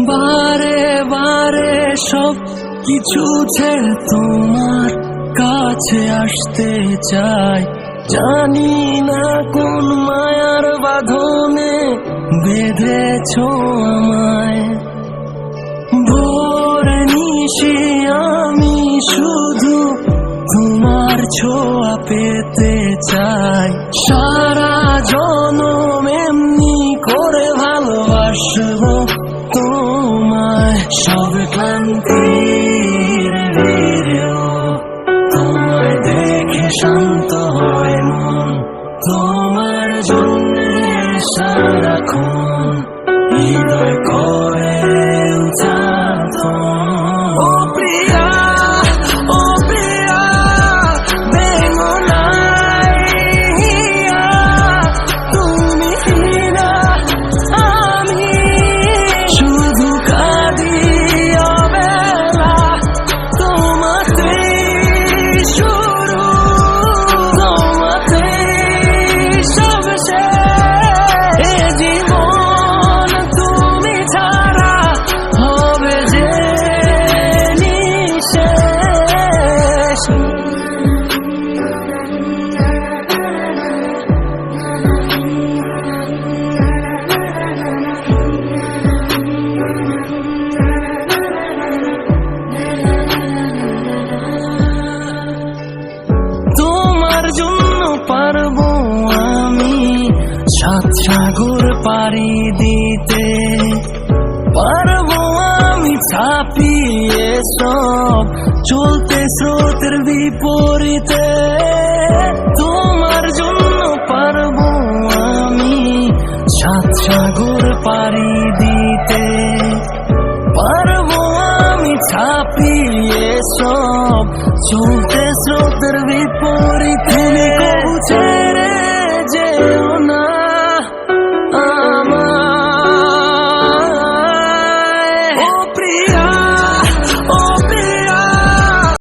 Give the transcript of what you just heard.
বারে বারে সব কিছু ছেড়ে তোমার কাছে আসতে চাই। জানি না কোন মায়ার বাঁধনে বেঁধেছো আমায়। ভোর নিশি আমি শুধু তোমার ছোঁয়া পেতে চাই। সারা জনম এমনি করে ভালোবাসবো তোমায়। সব ক্লান্তির ভিড়েও তোমায় দেখে শান্ত হয় মন। তোমার জন্য সারাক্ষণ হৃদয় করে উচ্চারণ। ও প্রিয়া, ও প্রিয়া, বেঙুনাইয়া তুমি না, আমি শুধু কাঁদি অবেলা। তোমাতেই শুরু, তোমাতেই সব শেষ। এ জীবন তুমি ছাড়া হবে যে নিঃশেষ। তোমার জন্য পারবো আমি 7 সাগর পাড়ি দিতে। পারবো আমি ছাপিয়ে সব চলতে স্রোতের বিপরীতে। তোমার জন্য পারবো আমি 7 সাগর পাড়ি দিতে। পারবো আমি ছাপিয়ে সব চলতে স্রোতের বিপরীতে।